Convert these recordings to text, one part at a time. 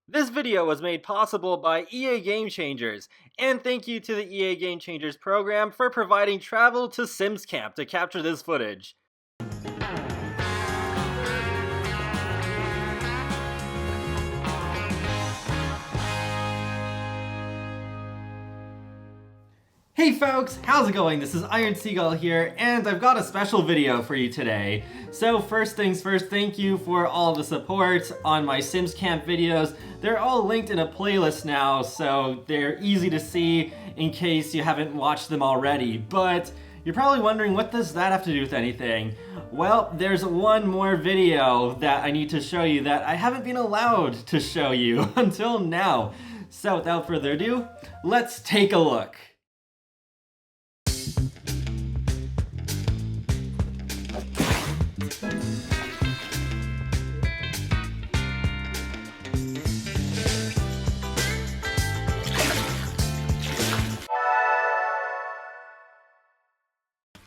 This video was made possible by EA Game Changers, and thank you to the EA Game Changers program for providing travel to Sims Camp to capture this footage. Hey folks, how's it going? This is Iron Seagull here, and I've got a special video for you today. So first things first, thank you for all the support on my Sims Camp videos. They're all linked in a playlist now, so they're easy to see in case you haven't watched them already. But you're probably wondering, what does that have to do with anything? Well, there's one more video that I need to show you that I haven't been allowed to show you until now. So without further ado, let's take a look.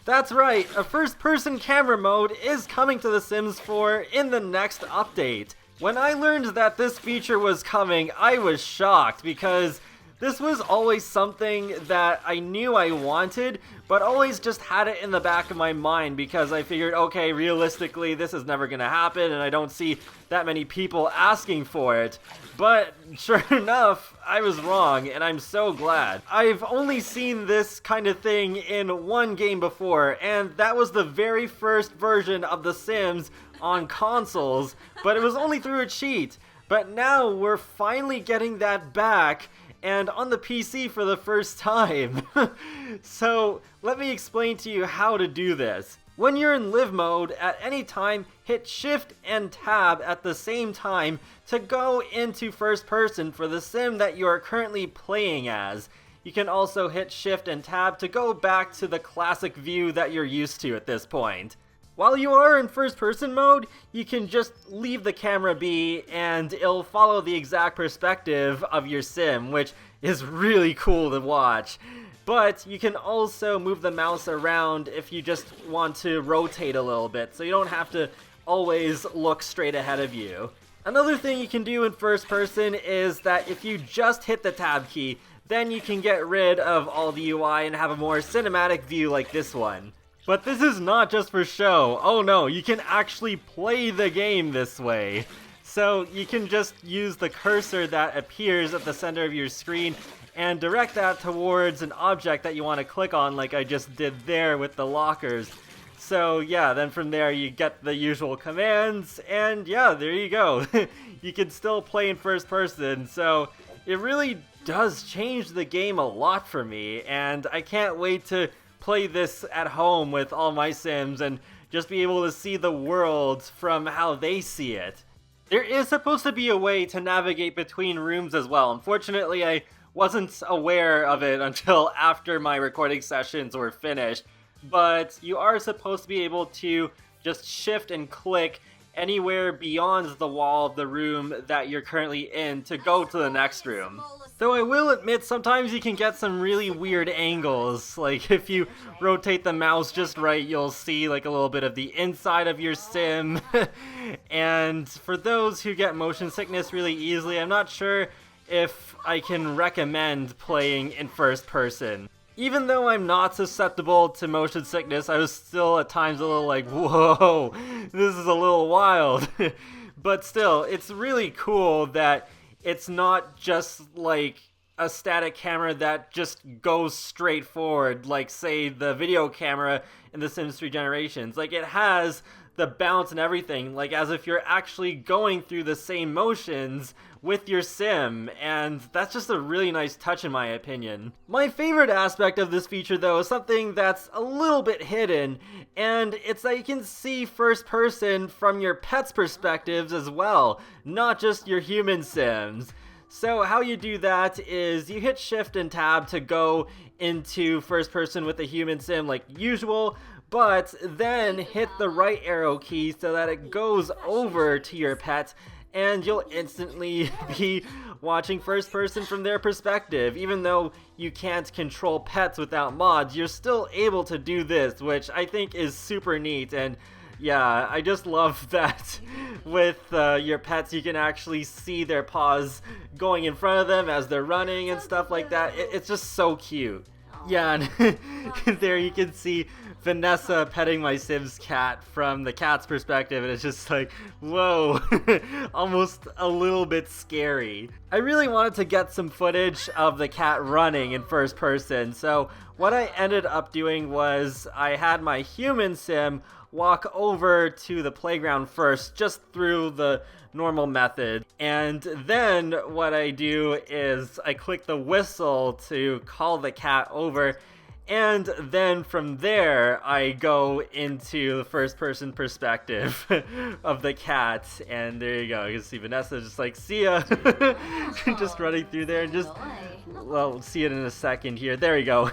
That's right, a first-person camera mode is coming to The Sims 4 in the next update. When I learned that this feature was coming, I was shocked because this was always something that I knew I wanted, but always just had it in the back of my mind because I figured, okay, realistically, this is never gonna happen and I don't see that many people asking for it. But sure enough, I was wrong, and I'm so glad. I've only seen this kind of thing in one game before, and that was the very first version of The Sims on consoles, but it was only through a cheat. But now we're finally getting that back, and on the PC for the first time. So let me explain to you how to do this. When you're in live mode, at any time, hit Shift and Tab at the same time to go into first person for the sim that you are currently playing as. You can also hit Shift and Tab to go back to the classic view that you're used to at this point. While you are in first person mode, you can just leave the camera be and it'll follow the exact perspective of your sim, which is really cool to watch. But you can also move the mouse around if you just want to rotate a little bit, so you don't have to always look straight ahead of you. Another thing you can do in first person is that if you just hit the tab key, then you can get rid of all the UI and have a more cinematic view like this one. But this is not just for show. Oh no, you can actually play the game this way. So you can just use the cursor that appears at the center of your screen and direct that towards an object that you want to click on, like I just did there with the lockers. So yeah, then from there you get the usual commands, and yeah, there you go. You can still play in first person, so it really does change the game a lot for me, and I can't wait to play this at home with all my Sims and just be able to see the world from how they see it. There is supposed to be a way to navigate between rooms as well. Unfortunately, I wasn't aware of it until after my recording sessions were finished, but you are supposed to be able to just shift and click anywhere beyond the wall of the room that you're currently in to go to the next room. Though I will admit, sometimes you can get some really weird angles. Like if you rotate the mouse just right, you'll see like a little bit of the inside of your sim. And for those who get motion sickness really easily, I'm not sure if I can recommend playing in first person. Even though I'm not susceptible to motion sickness, I was still at times a little like, whoa, this is a little wild. But still, it's really cool that it's not just like a static camera that just goes straight forward, like say the video camera in The Sims 3 Generations. Like it has the bounce and everything, like as if you're actually going through the same motions with your sim, and that's just a really nice touch in my opinion. My favorite aspect of this feature though is something that's a little bit hidden, and it's that you can see first person from your pet's perspectives as well, not just your human sims. So how you do that is you hit Shift and Tab to go into first person with the human sim like usual, but then hit the right arrow key so that it goes over to your pet, and you'll instantly be watching first person from their perspective. Even though you can't control pets without mods, you're still able to do this, which I think is super neat, and Yeah, I just love that with your pets you can actually see their paws going in front of them as they're running and stuff like that. It's just so cute. Yeah, and there you can see Vanessa petting my Sims cat from the cat's perspective, and it's just like, whoa, almost a little bit scary. I really wanted to get some footage of the cat running in first person, so what I ended up doing was I had my human Sim walk over to the playground first, just through the normal method, and then what I do is I click the whistle to call the cat over, and then from there I go into the first person perspective of the cat, and there you go. You can see Vanessa just like, see ya, just running through there, and just, well, see it in a second here. There we go.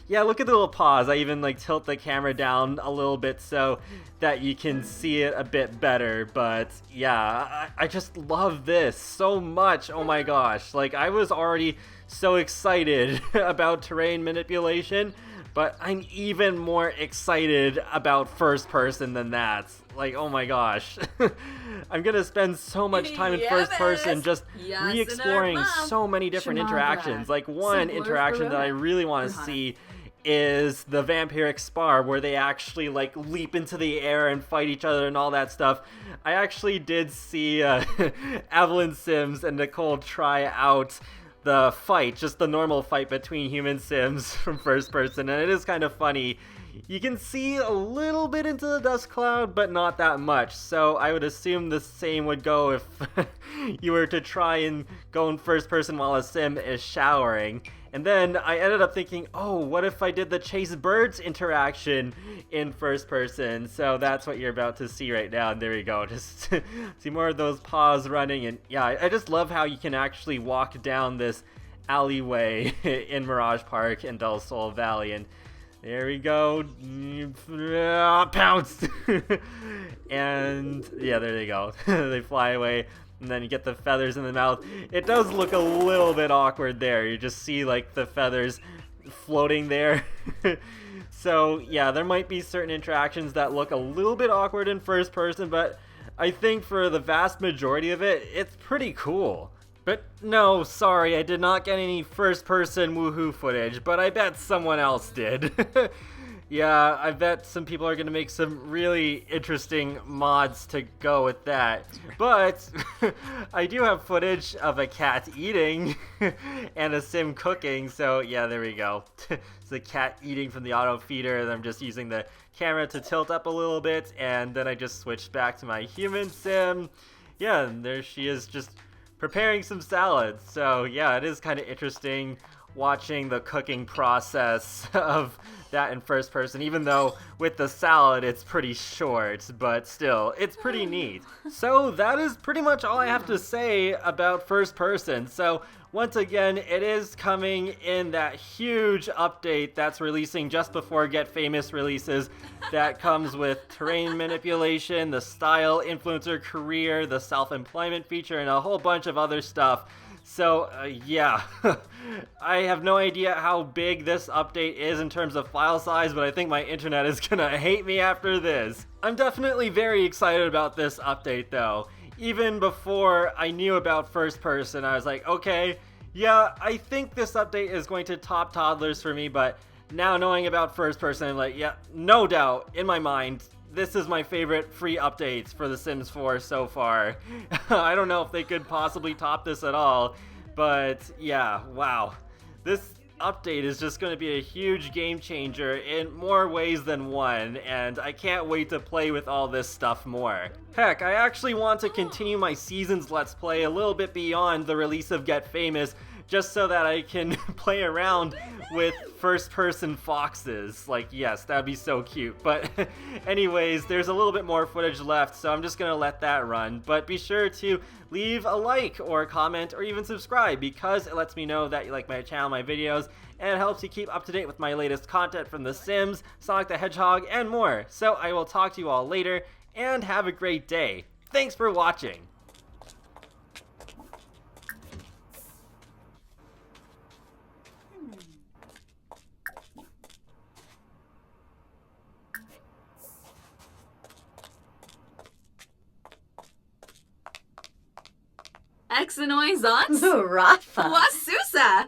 Yeah, look at the little paws. I even like tilt the camera down a little bit so that you can see it a bit better. But yeah, I just love this so much. Oh my gosh, like I was already so excited about terrain manipulation, but I'm even more excited about first person than that. Like, oh my gosh. I'm gonna spend so much time in first person just re-exploring so many different interactions. Like, one interaction that I really want to see is the vampiric spar, where they actually like leap into the air and fight each other and all that stuff. I actually did see Evelyn Sims and Nicole try out the fight, just the normal fight between human Sims from first person, and it is kind of funny. You can see a little bit into the dust cloud, but not that much, so I would assume the same would go if you were to try and go in first person while a Sim is showering. And then I ended up thinking, oh, what if I did the chase birds interaction in first person? So that's what you're about to see right now, and there you go. Just see more of those paws running, and yeah, I just love how you can actually walk down this alleyway in Mirage Park in Del Sol Valley, and there we go. Pounce! And yeah, there they go. They fly away. And then you get the feathers in the mouth. It does look a little bit awkward there. You just see like the feathers floating there. So yeah, there might be certain interactions that look a little bit awkward in first person, but I think for the vast majority of it, it's pretty cool. But no, sorry, I did not get any first person woohoo footage, but I bet someone else did. Yeah, I bet some people are going to make some really interesting mods to go with that. But I do have footage of a cat eating and a Sim cooking, so yeah, there we go. It's the cat eating from the auto feeder, and I'm just using the camera to tilt up a little bit, and then I just switched back to my human Sim. Yeah, and there she is just preparing some salads. So yeah, it is kind of interesting watching the cooking process of that in first person, even though with the salad it's pretty short, but still, it's pretty neat. So that is pretty much all I have to say about first person. So once again, it is coming in that huge update that's releasing just before Get Famous releases, that comes with terrain manipulation, the style influencer career, the self-employment feature, and a whole bunch of other stuff. So, yeah, I have no idea how big this update is in terms of file size, but I think my internet is gonna hate me after this. I'm definitely very excited about this update, though. Even before I knew about first person, I was like, okay, yeah, I think this update is going to top toddlers for me, but now knowing about first person, I'm like, yeah, no doubt, in my mind, this is my favorite free updates for The Sims 4 so far. I don't know if they could possibly top this at all, but yeah, wow. This update is just going to be a huge game changer in more ways than one, and I can't wait to play with all this stuff more. Heck, I actually want to continue my Seasons Let's Play a little bit beyond the release of Get Famous, just so that I can play around with first-person foxes. Like, yes, that'd be so cute. But anyways, there's a little bit more footage left, so I'm just gonna let that run. But be sure to leave a like or a comment or even subscribe, because it lets me know that you like my channel, my videos, and it helps you keep up to date with my latest content from The Sims, Sonic the Hedgehog, and more. So I will talk to you all later, and have a great day. Thanks for watching! Exenoizant? Rafa. Wasusa!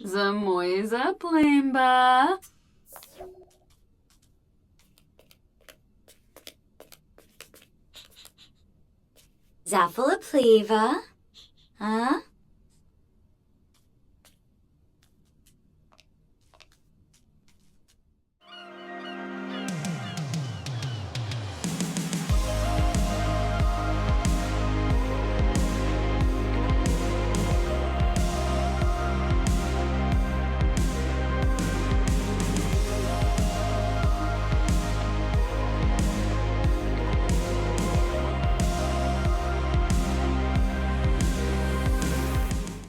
Zamoiza Plimba. Zaphalapleva. Huh?